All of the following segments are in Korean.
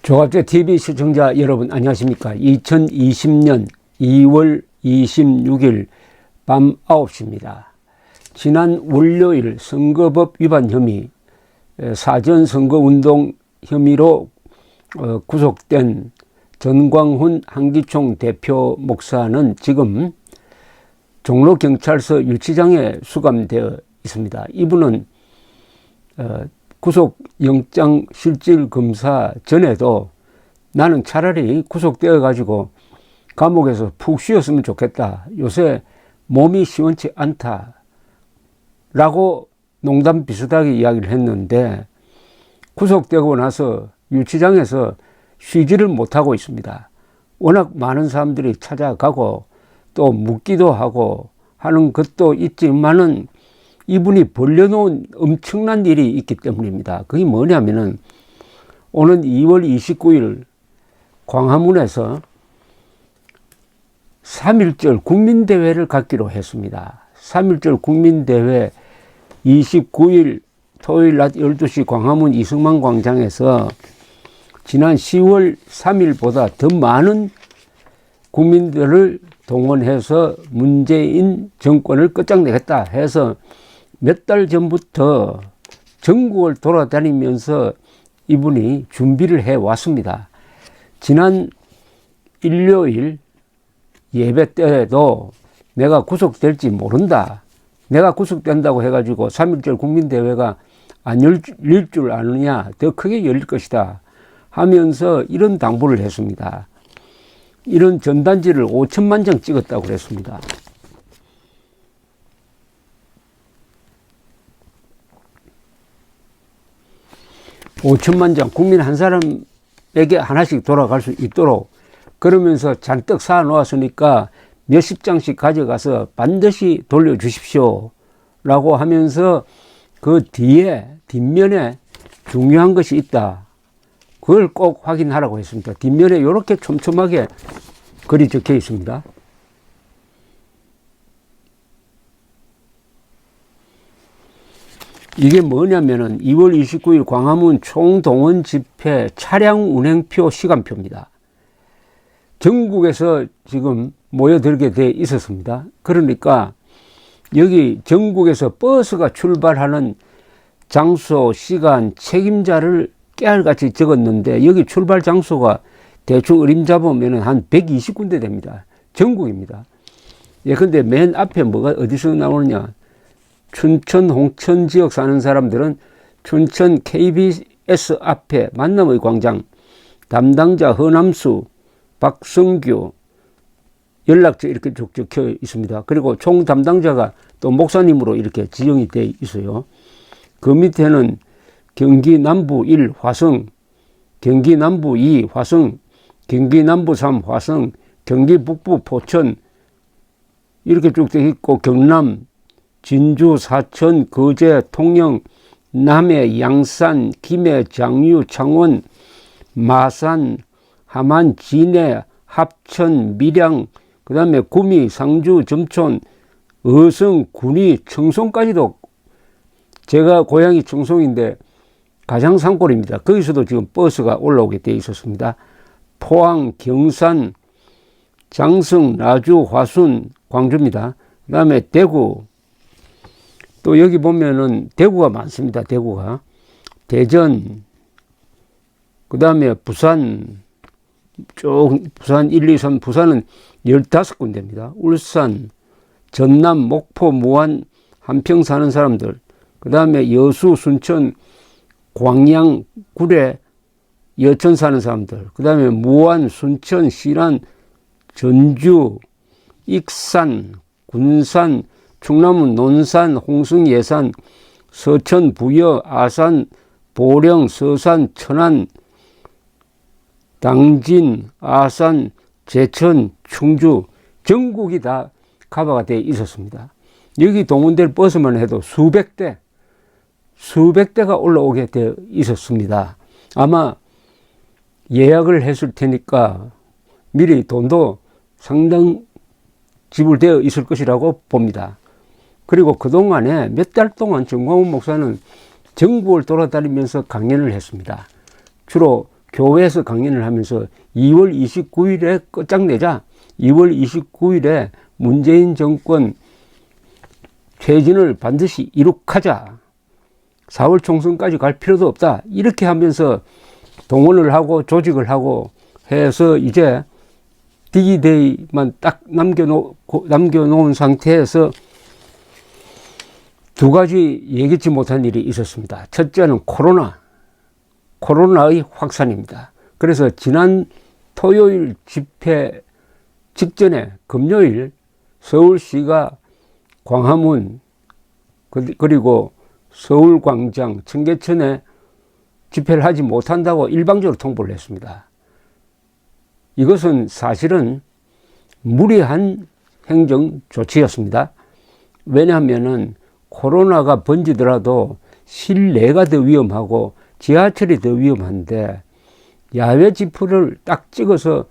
조갑제 TV 시청자 여러분 안녕하십니까. 2020년 2월 26일 밤 9시입니다. 지난 월요일 선거법 위반 혐의, 사전선거운동 혐의로 구속된 전광훈 한기총 대표 목사는 지금 종로경찰서 유치장에 수감되어 있습니다. 이분은 구속영장 실질검사 전에도 나는 차라리 구속되어 가지고 감옥에서 푹 쉬었으면 좋겠다, 요새 몸이 시원치 않다 라고 농담 비슷하게 이야기를 했는데, 구속되고 나서 유치장에서 쉬지를 못하고 있습니다. 워낙 많은 사람들이 찾아가고 또 묻기도 하고 하는 것도 있지만은 이분이 벌려놓은 엄청난 일이 있기 때문입니다. 그게 뭐냐면은 오는 2월 29일 광화문에서 3.1절 국민대회를 갖기로 했습니다. 3.1절 국민대회 29일 토요일 낮 12시 광화문 이승만 광장에서 지난 10월 3일보다 더 많은 국민들을 동원해서 문재인 정권을 끝장내겠다 해서 몇 달 전부터 전국을 돌아다니면서 이분이 준비를 해왔습니다. 지난 일요일 예배 때에도 내가 구속될지 모른다, 내가 구속된다고 해가지고 3.1절 국민대회가 안 열릴 줄 아느냐, 더 크게 열릴 것이다 하면서 이런 당부를 했습니다. 이런 전단지를 5천만 장 찍었다고 그랬습니다. (5천만 장) 국민 한 사람에게 하나씩 돌아갈 수 있도록, 그러면서 잔뜩 사 놓았으니까 몇십 장씩 가져가서 반드시 돌려주십시오 라고 하면서 그 뒷면에 중요한 것이 있다, 그걸 꼭 확인하라고 했습니다. 뒷면에 이렇게 촘촘하게 글이 적혀 있습니다. 이게 뭐냐면은 2월 29일 광화문 총동원 집회 차량 운행표 시간표입니다. 전국에서 지금 모여들게 돼 있었습니다. 그러니까 여기 전국에서 버스가 출발하는 장소, 시간, 책임자를 깨알같이 적었는데, 여기 출발 장소가 대충 어림잡아 보면 한 120군데 됩니다. 전국입니다. 예, 근데 맨 앞에 뭐가 어디서 나오느냐. 춘천, 홍천 지역 사는 사람들은 춘천 KBS 앞에 만남의 광장, 담당자 허남수, 박성규, 연락처 이렇게 쭉 적혀 있습니다. 그리고 총 담당자가 또 목사님으로 이렇게 지정이 되어 있어요. 그 밑에는 경기 남부 1 화성, 경기 남부 2 화성, 경기 남부 3 화성, 경기 북부 포천 이렇게 쭉 되어 있고, 경남 진주, 사천, 거제, 통영, 남해, 양산, 김해, 장유, 창원, 마산, 함안, 진해, 합천, 밀양, 그 다음에 구미, 상주, 점촌, 어성, 군위, 청송까지도, 제가 고향이 청송인데 가장 산골입니다. 거기서도 지금 버스가 올라오게 되어 있었습니다. 포항, 경산, 장성, 나주, 화순, 광주입니다. 그 다음에 대구, 또 여기 보면은 대구가 많습니다. 대구가 대전, 그 다음에 부산, 쭉 부산 1, 2, 3, 부산은 15군데입니다. 울산, 전남, 목포, 무안, 한평 사는 사람들, 그 다음에 여수, 순천, 광양, 구례, 여천 사는 사람들, 그 다음에 무안, 순천, 신안, 전주, 익산, 군산, 충남은 논산, 홍성, 예산, 서천, 부여, 아산, 보령, 서산, 천안, 당진, 아산, 제천, 충주, 전국이 다 커버가 되어 있었습니다. 여기 동원될 버스만 해도 수백 대가 올라오게 되어 있었습니다. 아마 예약을 했을 테니까 미리 돈도 상당 지불되어 있을 것이라고 봅니다. 그리고 그동안에 몇 달 동안 전광훈 목사는 전국을 돌아다니면서 강연을 했습니다. 주로 교회에서 강연을 하면서 2월 29일에 끝장내자. 2월 29일에 문재인 정권 퇴진을 반드시 이룩하자. 4월 총선까지 갈 필요도 없다. 이렇게 하면서 동원을 하고 조직을 하고 해서 이제 D-Day만 딱 남겨놓은 상태에서 두 가지 예기치 못한 일이 있었습니다. 첫째는 코로나의 확산입니다. 그래서 지난 토요일 집회 직전에 금요일 서울시가 광화문 그리고 서울광장, 청계천에 집회를 하지 못한다고 일방적으로 통보를 했습니다. 이것은 사실은 무리한 행정 조치였습니다. 왜냐하면은 코로나가 번지더라도 실내가 더 위험하고 지하철이 더 위험한데 야외 집회를 딱 찍어서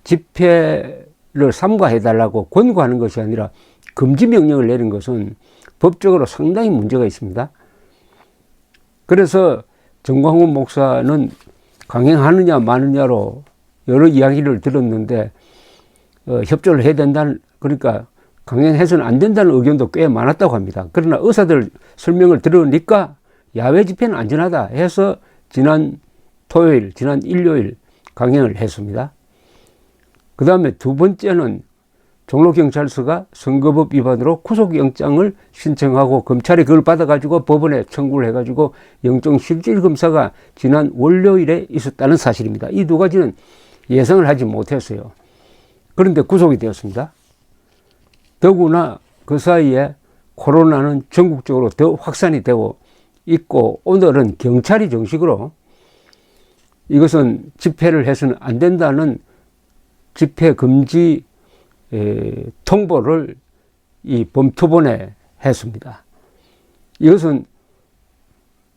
집회를 삼가해달라고 권고하는 것이 아니라 금지 명령을 내린 것은 법적으로 상당히 문제가 있습니다. 그래서 정광훈 목사는 강행하느냐 마느냐로 여러 이야기를 들었는데 협조를 해야 된다는, 그러니까 강행해서는 안 된다는 의견도 꽤 많았다고 합니다. 그러나 의사들 설명을 들으니까 야외 집회는 안전하다 해서 지난 토요일, 지난 일요일 강행을 했습니다. 그 다음에 두 번째는 종로경찰서가 선거법 위반으로 구속영장을 신청하고 검찰이 그걸 받아가지고 법원에 청구를 해가지고 영정실질검사가 지난 월요일에 있었다는 사실입니다. 이 두 가지는 예상을 하지 못했어요. 그런데 구속이 되었습니다. 더구나 그 사이에 코로나는 전국적으로 더 확산이 되고 있고, 오늘은 경찰이 정식으로 이것은 집회를 해서는 안 된다는 집회 금지 통보를 이 범토본에 했습니다. 이것은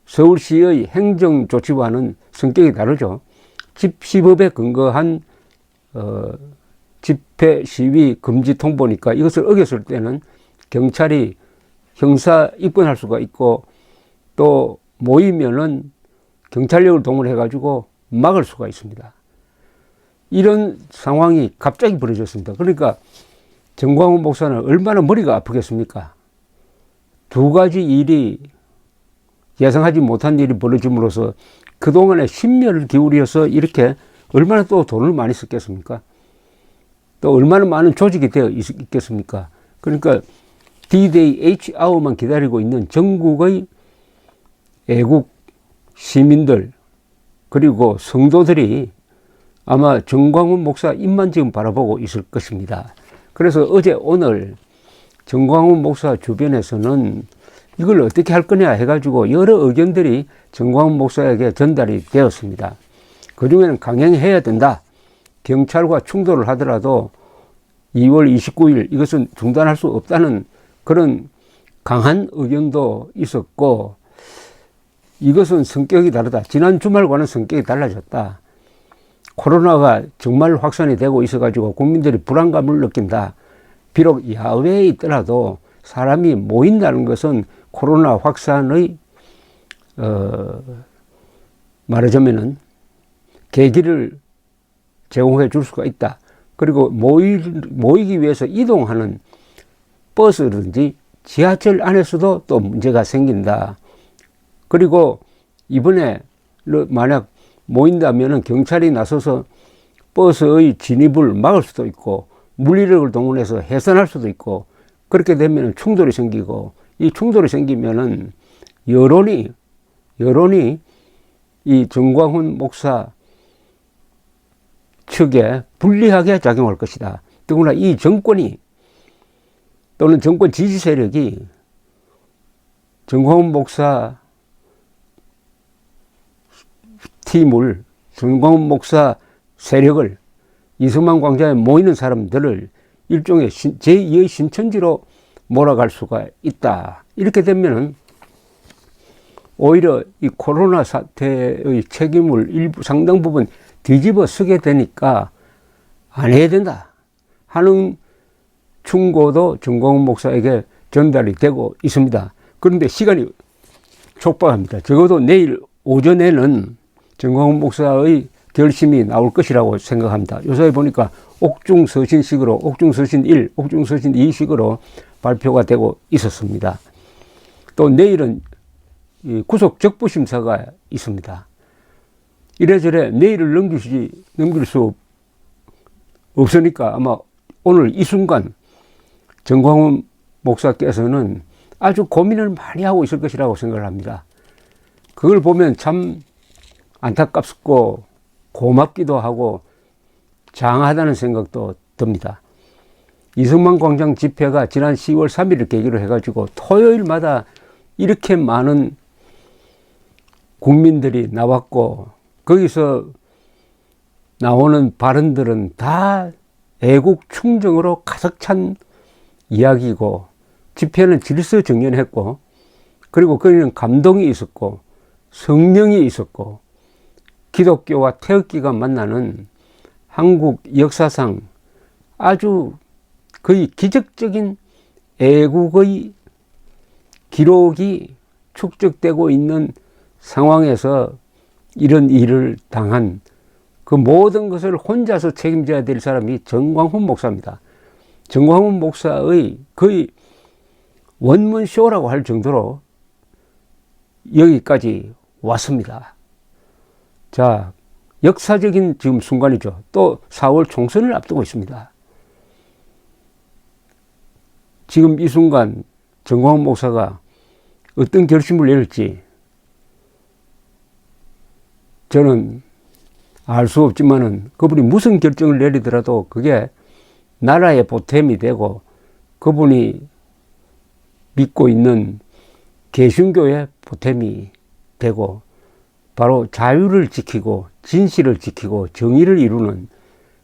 서울시의 행정조치와는 성격이 다르죠. 집시법에 근거한 집회 시위 금지 통보니까 이것을 어겼을 때는 경찰이 형사 입건할 수가 있고 또 모이면은 경찰력을 동원해 가지고 막을 수가 있습니다. 이런 상황이 갑자기 벌어졌습니다. 그러니까 정광훈 목사는 얼마나 머리가 아프겠습니까? 두 가지 일이, 예상하지 못한 일이 벌어짐으로써 그동안에 심혈을 기울여서 이렇게 얼마나 또 돈을 많이 썼겠습니까? 또 얼마나 많은 조직이 되어 있겠습니까? 그러니까 D-Day H아워만 기다리고 있는 전국의 애국 시민들 그리고 성도들이 아마 정광훈 목사 입만 지금 바라보고 있을 것입니다. 그래서 어제 오늘 정광훈 목사 주변에서는 이걸 어떻게 할 거냐 해가지고 여러 의견들이 정광훈 목사에게 전달이 되었습니다. 그 중에는 강행해야 된다. 경찰과 충돌을 하더라도 2월 29일 이것은 중단할 수 없다는 그런 강한 의견도 있었고, 이것은 성격이 다르다. 지난 주말과는 성격이 달라졌다. 코로나가 정말 확산이 되고 있어가지고 국민들이 불안감을 느낀다. 비록 야외에 있더라도 사람이 모인다는 것은 코로나 확산의 말하자면은 계기를 제공해 줄 수가 있다. 그리고 모이기 위해서 이동하는 버스든지 지하철 안에서도 또 문제가 생긴다. 그리고 이번에 만약 모인다면은 경찰이 나서서 버스의 진입을 막을 수도 있고 물리력을 동원해서 해산할 수도 있고, 그렇게 되면 충돌이 생기고, 이 충돌이 생기면은 여론이 이 정광훈 목사 측에 불리하게 작용할 것이다. 더구나 이 정권이 또는 정권 지지 세력이 정광훈 목사 팀을, 정광훈 목사 세력을, 이승만 광장에 모이는 사람들을 일종의 제2의 신천지로 몰아갈 수가 있다. 이렇게 되면은 오히려 이 코로나 사태의 책임을 상당 부분 뒤집어 쓰게 되니까 안 해야 된다 하는 충고도 정광훈 목사에게 전달이 되고 있습니다. 그런데 시간이 촉박합니다. 적어도 내일 오전에는 정광훈 목사의 결심이 나올 것이라고 생각합니다. 요새 보니까 옥중서신식으로, 옥중서신 1, 옥중서신 2식으로 발표가 되고 있었습니다. 또 내일은 구속 적부심사가 있습니다. 이래저래 내일을 넘길 수 없으니까 아마 오늘 이 순간 정광훈 목사께서는 아주 고민을 많이 하고 있을 것이라고 생각을 합니다. 그걸 보면 참 안타깝고 고맙기도 하고 장하다는 생각도 듭니다. 이승만 광장 집회가 지난 10월 3일을 계기로 해가지고 토요일마다 이렇게 많은 국민들이 나왔고 거기서 나오는 발언들은 다 애국 충정으로 가득 찬 이야기고 집회는 질서정연했고 그리고 거기는 감동이 있었고 성령이 있었고 기독교와 태극기가 만나는 한국 역사상 아주 거의 기적적인 애국의 기록이 축적되고 있는 상황에서 이런 일을 당한 그 모든 것을 혼자서 책임져야 될 사람이 정광훈 목사입니다. 정광훈 목사의 거의 원문쇼라고 할 정도로 여기까지 왔습니다. 자, 역사적인 지금 순간이죠. 또 4월 총선을 앞두고 있습니다. 지금 이 순간 정광훈 목사가 어떤 결심을 내릴지 저는 알 수 없지만은 그분이 무슨 결정을 내리더라도 그게 나라의 보탬이 되고 그분이 믿고 있는 개신교의 보탬이 되고 바로 자유를 지키고 진실을 지키고 정의를 이루는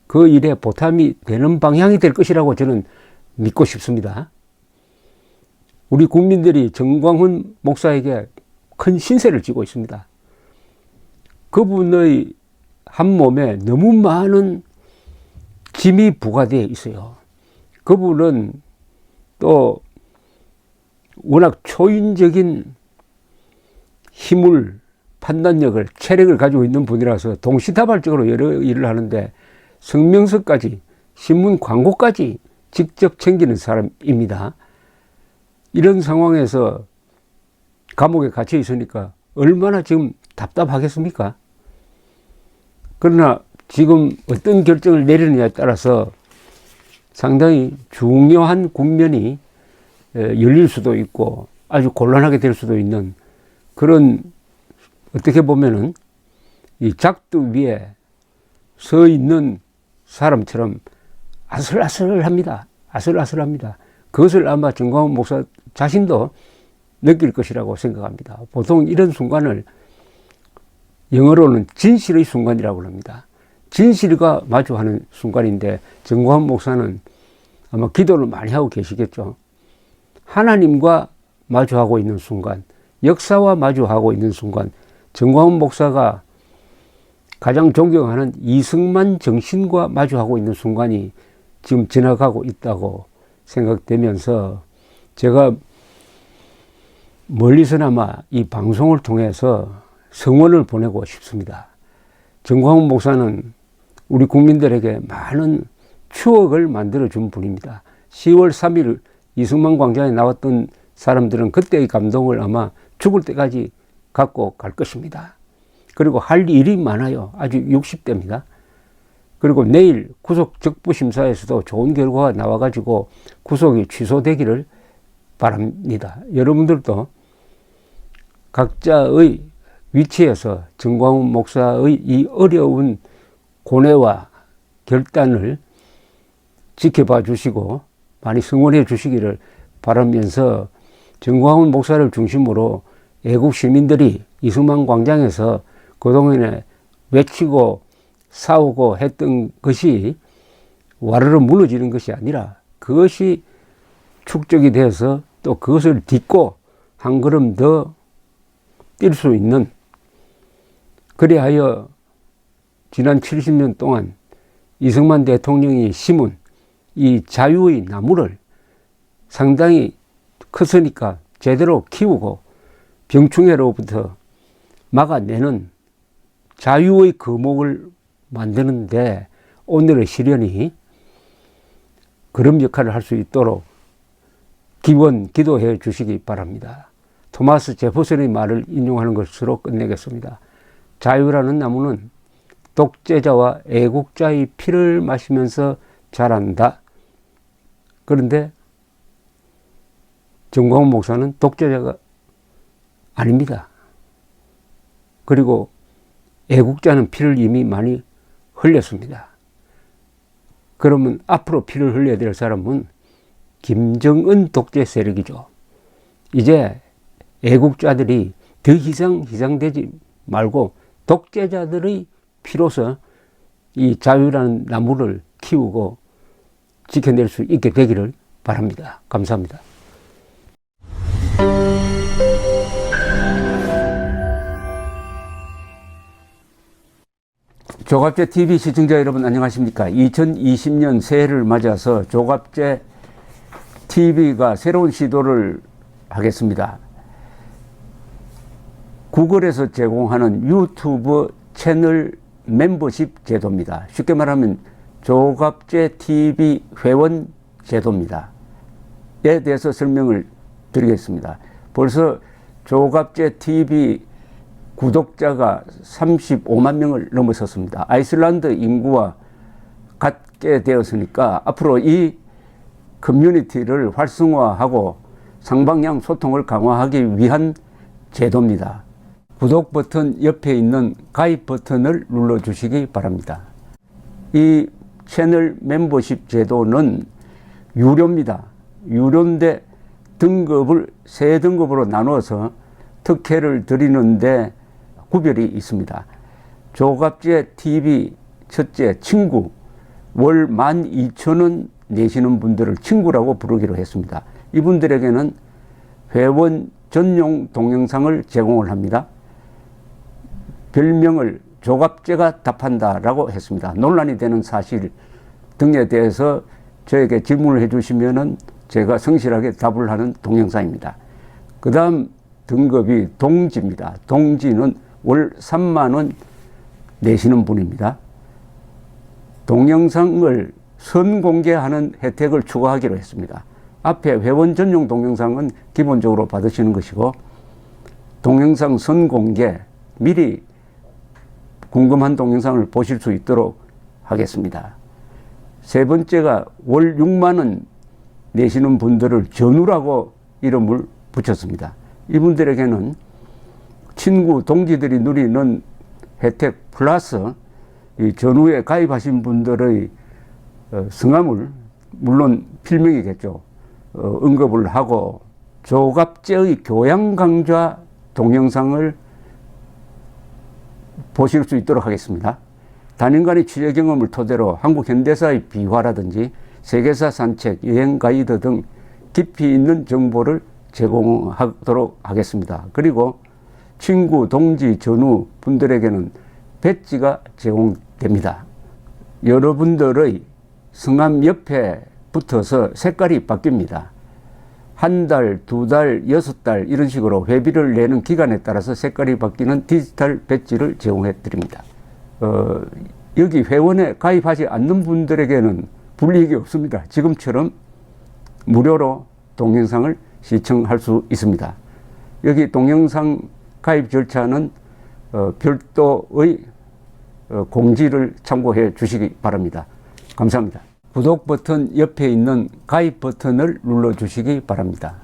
그 일에 보탬이 되는 방향이 될 것이라고 저는 믿고 싶습니다. 우리 국민들이 정광훈 목사에게 큰 신세를 지고 있습니다. 그분의 한 몸에 너무 많은 짐이 부과되어 있어요. 그분은 또 워낙 초인적인 힘을, 판단력을, 체력을 가지고 있는 분이라서 동시다발적으로 여러 일을 하는데 성명서까지, 신문 광고까지 직접 챙기는 사람입니다. 이런 상황에서 감옥에 갇혀 있으니까 얼마나 지금 답답하겠습니까? 그러나 지금 어떤 결정을 내리느냐에 따라서 상당히 중요한 국면이 열릴 수도 있고 아주 곤란하게 될 수도 있는 그런 어떻게 보면은 이 작두 위에 서 있는 사람처럼 아슬아슬합니다. 아슬아슬합니다. 그것을 아마 정광훈 목사 자신도 느낄 것이라고 생각합니다. 보통 이런 순간을 영어로는 진실의 순간이라고 합니다. 진실과 마주하는 순간인데 정광훈 목사는 아마 기도를 많이 하고 계시겠죠. 하나님과 마주하고 있는 순간, 역사와 마주하고 있는 순간, 정광훈 목사가 가장 존경하는 이승만 정신과 마주하고 있는 순간이 지금 지나가고 있다고 생각되면서 제가 멀리서나마 이 방송을 통해서 성원을 보내고 싶습니다. 정광훈 목사는 우리 국민들에게 많은 추억을 만들어준 분입니다. 10월 3일 이승만 광장에 나왔던 사람들은 그때의 감동을 아마 죽을 때까지 갖고 갈 것입니다. 그리고 할 일이 많아요. 아주 60대입니다. 그리고 내일 구속 적부심사에서도 좋은 결과가 나와가지고 구속이 취소되기를 바랍니다. 여러분들도 각자의 위치에서 정광훈 목사의 이 어려운 고뇌와 결단을 지켜봐 주시고 많이 성원해 주시기를 바라면서 정광훈 목사를 중심으로 애국 시민들이 이승만 광장에서 그동안에 외치고 싸우고 했던 것이 와르르 무너지는 것이 아니라 그것이 축적이 되어서 또 그것을 딛고 한 걸음 더 뛸 수 있는, 그리하여 지난 70년 동안 이승만 대통령이 심은 이 자유의 나무를 상당히 컸으니까 제대로 키우고 병충해로부터 막아내는 자유의 거목을 만드는데 오늘의 시련이 그런 역할을 할 수 있도록 기도해 주시기 바랍니다. 토마스 제퍼슨의 말을 인용하는 것으로 끝내겠습니다. 자유라는 나무는 독재자와 애국자의 피를 마시면서 자란다. 그런데 정광훈 목사는 독재자가 아닙니다. 그리고 애국자는 피를 이미 많이 흘렸습니다. 그러면 앞으로 피를 흘려야 될 사람은 김정은 독재 세력이죠. 이제 애국자들이 더 이상 희생되지 말고 독재자들의 피로서 이 자유라는 나무를 키우고 지켜낼 수 있게 되기를 바랍니다. 감사합니다. 조갑제 TV 시청자 여러분 안녕하십니까? 2020년 새해를 맞아서 조갑제 TV가 새로운 시도를 하겠습니다. 구글에서 제공하는 유튜브 채널 멤버십 제도입니다. 쉽게 말하면 조갑제 TV 회원 제도입니다. 에 대해서 설명을 드리겠습니다. 벌써 조갑제 TV 구독자가 35만 명을 넘어섰습니다. 아이슬란드 인구와 같게 되었으니까 앞으로 이 커뮤니티를 활성화하고 상방향 소통을 강화하기 위한 제도입니다. 구독 버튼 옆에 있는 가입 버튼을 눌러주시기 바랍니다. 이 채널 멤버십 제도는 유료입니다. 유료인데 등급을 세 등급으로 나누어서 특혜를 드리는데 구별이 있습니다. 조갑제 TV 첫째 친구 월 12,000원 내시는 분들을 친구라고 부르기로 했습니다. 이분들에게는 회원 전용 동영상을 제공을 합니다. 별명을 조갑제가 답한다라고 했습니다. 논란이 되는 사실 등에 대해서 저에게 질문을 해주시면은 제가 성실하게 답을 하는 동영상입니다. 그 다음 등급이 동지입니다. 동지는 월 3만 원 내시는 분입니다. 동영상을 선공개하는 혜택을 추가하기로 했습니다. 앞에 회원 전용 동영상은 기본적으로 받으시는 것이고 동영상 선공개 미리 궁금한 동영상을 보실 수 있도록 하겠습니다. 세 번째가 월 6만 원 내시는 분들을 전우라고 이름을 붙였습니다. 이분들에게는 친구, 동지들이 누리는 혜택 플러스 이 전후에 가입하신 분들의 성함을 물론 필명이겠죠. 언급을 하고 조갑제의 교양 강좌 동영상을 보실 수 있도록 하겠습니다. 단연간의 취재 경험을 토대로 한국 현대사의 비화라든지 세계사 산책, 여행 가이드 등 깊이 있는 정보를 제공하도록 하겠습니다. 그리고 친구, 동지, 전우 분들에게는 배지가 제공됩니다. 여러분들의 성함 옆에 붙어서 색깔이 바뀝니다. 한 달, 두 달, 6달 이런 식으로 회비를 내는 기간에 따라서 색깔이 바뀌는 디지털 배지를 제공해 드립니다. 여기 회원에 가입하지 않는 분들에게는 불이익이 없습니다. 지금처럼 무료로 동영상을 시청할 수 있습니다. 여기 동영상 가입 절차는 별도의 공지를 참고해 주시기 바랍니다. 감사합니다. 구독 버튼 옆에 있는 가입 버튼을 눌러 주시기 바랍니다.